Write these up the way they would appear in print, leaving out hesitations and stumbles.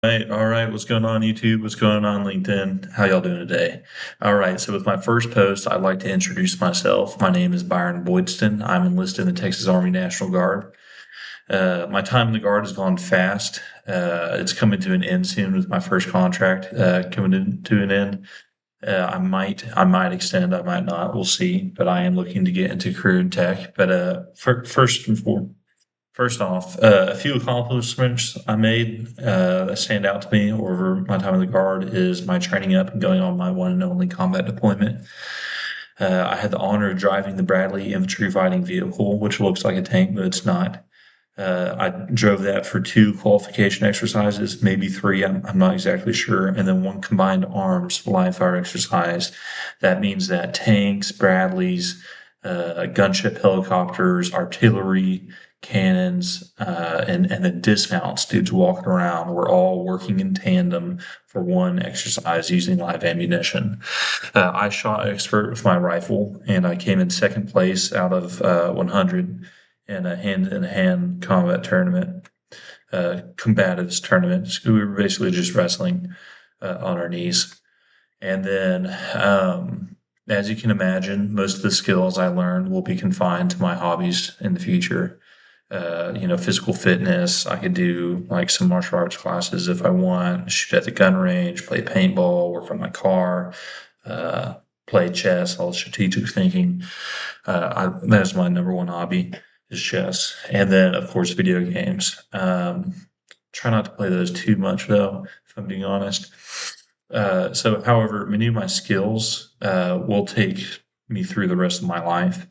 All right. What's going on, YouTube? What's going on, LinkedIn? How y'all doing today? All right. So, with my first post, I'd like to introduce myself. My name is Byron Boydston. I'm enlisted in the Texas Army National Guard. My time in the Guard has gone fast. It's coming to an end soon with my first contract to an end. I might extend, I might not. We'll see. But I am looking to get into career in tech. But first off, a few accomplishments I made that stand out to me over my time in the Guard is my training up and going on my one and only combat deployment. I had the honor of driving the Bradley Infantry Fighting vehicle, which looks like a tank, but it's not. I drove that for two qualification exercises, maybe three, I'm not exactly sure, and then one combined arms live fire exercise. That means that tanks, Bradleys, gunship helicopters, artillery, cannons, and the dismounts, dudes walking around, were all working in tandem for one exercise using live ammunition. I shot expert with my rifle, and I came in second place out of 100 in a hand-in-hand combat tournament, combatives tournament. We were basically just wrestling on our knees. And then, as you can imagine, most of the skills I learned will be confined to my hobbies in the future. Physical fitness. I could do like some martial arts classes if I want, shoot at the gun range, play paintball, work on my car, uh, play chess, all strategic thinking. That is my number one hobby is chess. And then, of course, video games. Try not to play those too much, though, if I'm being honest. However, many of my skills will take me through the rest of my life.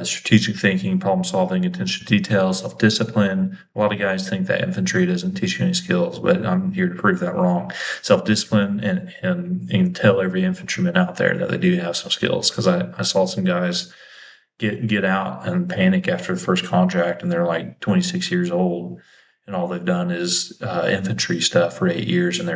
Strategic thinking, problem solving, attention to detail, self discipline. A lot of guys think that infantry doesn't teach you any skills, but I'm here to prove that wrong. Self discipline and tell every infantryman out there that they do have some skills because I saw some guys get out and panic after the first contract and they're like 26 years old and all they've done is infantry stuff for 8 years and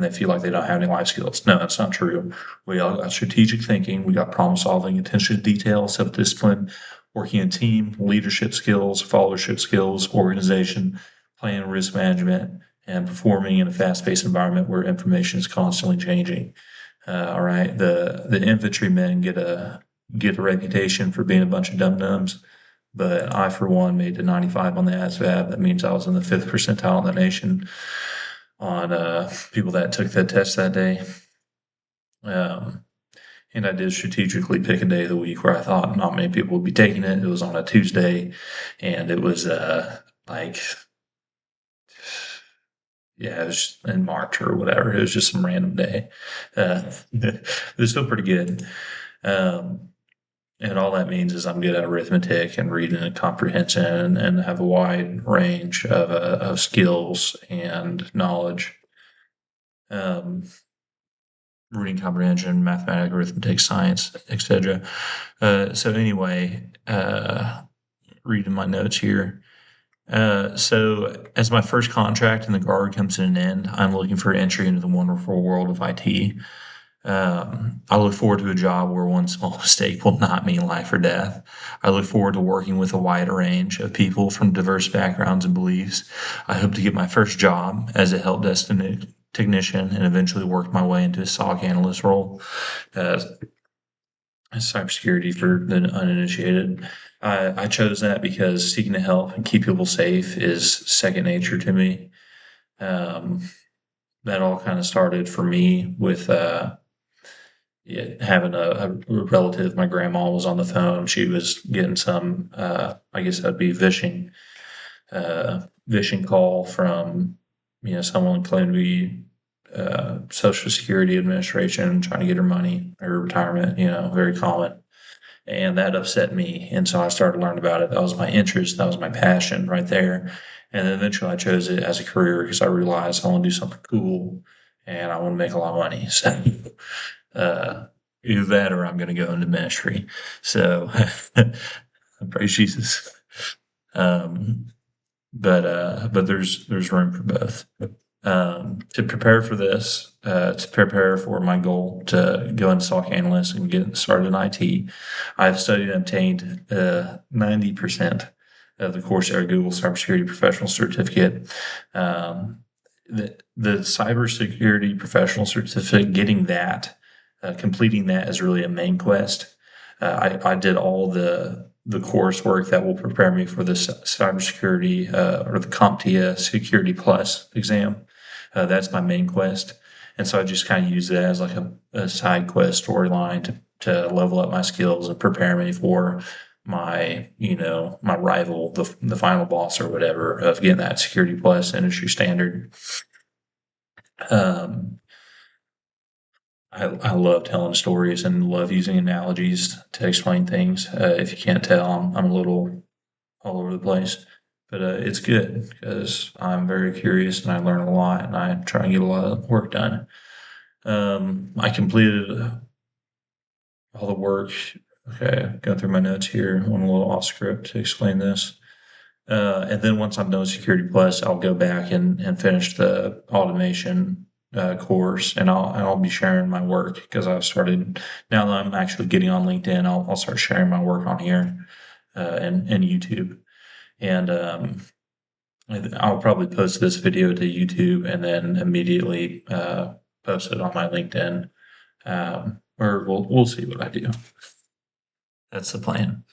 they feel like they don't have any life skills. No, that's not true. We all got strategic thinking, we got problem solving, attention to detail, self discipline, working in team, leadership skills, followership skills, organization, plan and risk management, and performing in a fast paced environment where information is constantly changing. All right, the infantrymen get a reputation for being a bunch of dum dums. But I, for one, made the 95 on the ASVAB. That means I was in the fifth percentile in the nation on people that took that test that day. Um, and I did strategically pick a day of the week where I thought not many people would be taking it. It was on a Tuesday, and it was yeah, it was in March or whatever. It was just some random day. It was still pretty good. Um, and all that means is I'm good at arithmetic and reading and comprehension and have a wide range of skills and knowledge. Um, Reading comprehension, mathematics, arithmetic, science, etc. So anyway, reading my notes here. So as my first contract in the Guard comes to an end, I'm looking for entry into the wonderful world of IT. I look forward to a job where one small mistake will not mean life or death. I look forward to working with a wide range of people from diverse backgrounds and beliefs. I hope to get my first job as a help desk technician and eventually work my way into a SOC analyst role. Uh, Cybersecurity for the uninitiated. I chose that because seeking to help and keep people safe is second nature to me. Um, that all kind of started for me with yeah, having a relative. My grandma was on the phone. She was getting some, I guess that'd be vishing call from, someone claiming to be Social Security Administration trying to get her money, her retirement, very common. And that upset me. And so I started learning about it. That was my interest. That was my passion right there. And then eventually I chose it as a career because I realized I want to do something cool and I want to make a lot of money. So uh, either that or I'm going to go into ministry. So praise Jesus. Um, but there's room for both. To prepare for this, to prepare for my goal to go into SOC analyst and get started in IT, I've studied and obtained 90% of the Coursera Google Cybersecurity Professional Certificate. Um, the cybersecurity professional certificate, getting that, completing that is really a main quest. I did all the coursework that will prepare me for the cybersecurity or the CompTIA Security Plus exam. That's my main quest, and so I just kind of use that as like a side quest storyline to level up my skills and prepare me for my my rival, the final boss or whatever, of getting that Security Plus industry standard. Um, I love telling stories and love using analogies to explain things. If you can't tell, I'm a little all over the place, but it's good because I'm very curious and I learn a lot and I try and get a lot of work done. I completed all the work. Okay, going through my notes here. I'm a little off script to explain this. And then once I'm done with Security Plus, I'll go back and finish the automation course, and I'll be sharing my work because I've started now that I'm actually getting on LinkedIn. I'll start sharing my work on here and YouTube, and I'll probably post this video to YouTube and then immediately post it on my LinkedIn. Or we'll see what I do. That's the plan.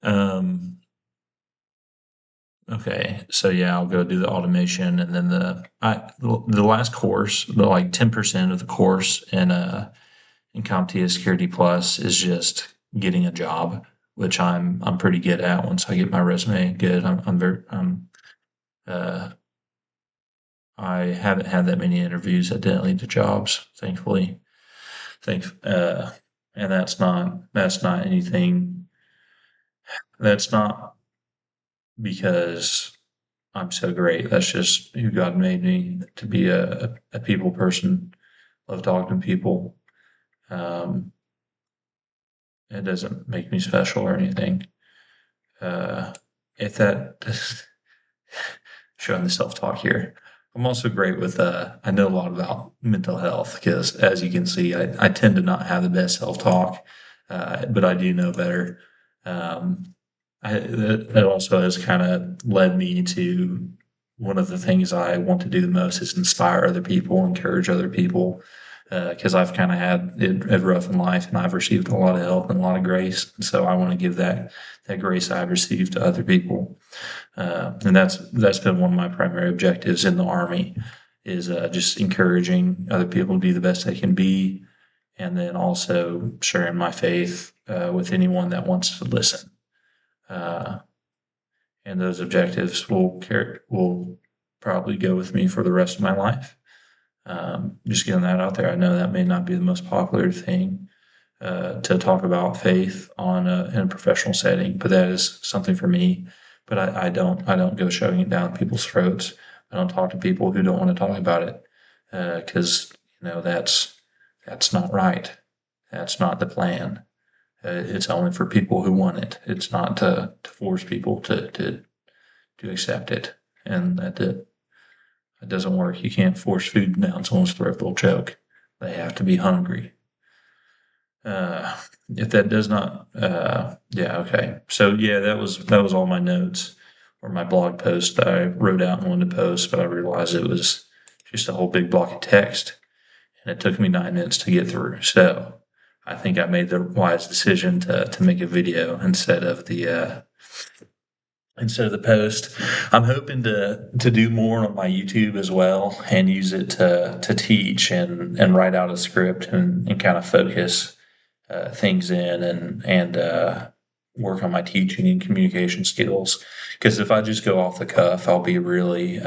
Um, Okay, so yeah, I'll go do the automation and then the last course, the like 10% of the course in CompTIA Security Plus is just getting a job, which I'm pretty good at once I get my resume good. I'm very uh I haven't had that many interviews that didn't lead to jobs, thankfully. Thank and that's not anything that's not because I'm so great. That's just who God made me to be a people person. Love talking to people. Um, it doesn't make me special or anything. Uh, if that showing the self talk here, I'm also great with. I know a lot about mental health because, as you can see, I tend to not have the best self talk, but I do know better. Um, that also has kind of led me to one of the things I want to do the most is inspire other people, encourage other people, because I've kind of had it rough in life and I've received a lot of help and a lot of grace. And so I want to give that grace I've received to other people. And that's been one of my primary objectives in the Army is just encouraging other people to be the best they can be, and then also sharing my faith with anyone that wants to listen. Uh, and those objectives will probably go with me for the rest of my life. Just getting that out there. I know that may not be the most popular thing to talk about faith in a professional setting, but that is something for me. But I don't go shoving it down people's throats. I don't talk to people who don't want to talk about it because that's not right. That's not the plan. It's only for people who want it. It's not to force people to accept it, and that doesn't work. You can't force food down someone's throat; they'll choke. They have to be hungry. If that does not, yeah, okay. So yeah, that was all my notes or my blog post that I wrote out and wanted to post, but I realized it was just a whole big block of text, and it took me 9 minutes to get through. So I think I made the wise decision to make a video instead of the post. I'm hoping to do more on my YouTube as well and use it to teach and write out a script and kind of focus things in and work on my teaching and communication skills. Because if I just go off the cuff, I'll be really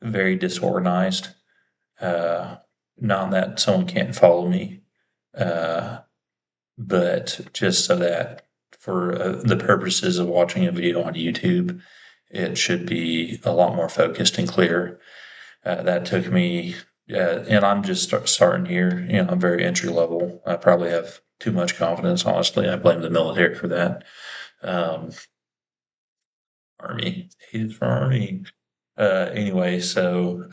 very disorganized. Uh, Not that someone can't follow me, uh, but just so that for the purposes of watching a video on YouTube, it should be a lot more focused and clear. That took me, and I'm just starting here. I'm very entry level. I probably have too much confidence, honestly. I blame the military for that. Um, Army, he's for Army. Anyway, so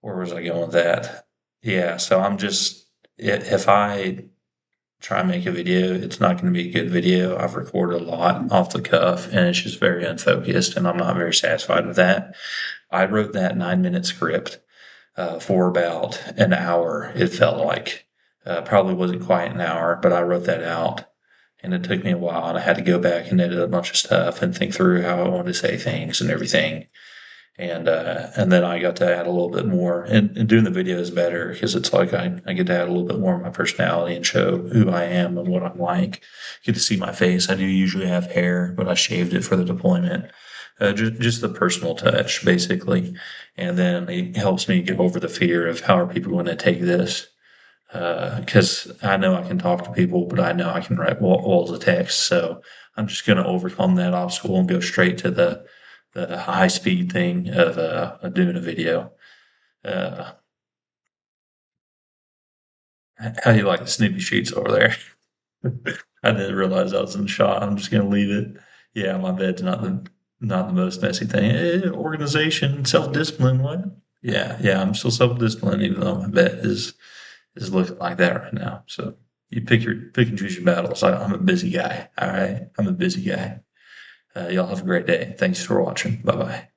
where was I going with that? Yeah, so I'm just if I try and make a video, it's not going to be a good video. I've recorded a lot off the cuff, and it's just very unfocused, and I'm not very satisfied with that. I wrote that 9-minute script for about an hour. It felt like probably wasn't quite an hour, but I wrote that out, and it took me a while, and I had to go back and edit a bunch of stuff and think through how I wanted to say things and everything. And then I got to add a little bit more, and doing the video is better because it's like I get to add a little bit more of my personality and show who I am and what I'm like. Get to see my face. I do usually have hair, but I shaved it for the deployment. Just the personal touch, basically, and then it helps me get over the fear of how are people going to take this. Because I know I can talk to people, but I know I can write walls of text. So I'm just going to overcome that obstacle and go straight to the high speed thing of doing a video. Uh, how do you like the Snoopy sheets over there? I didn't realize I was in the shot. I'm just going to leave it. Yeah, my bed's not the most messy thing. Organization, self discipline. What? Yeah, yeah. I'm still self disciplined, even though my bed is looking like that right now. So you pick and choose your battles. I'm a busy guy. All right, I'm a busy guy. Y'all have a great day. Thanks for watching. Bye bye.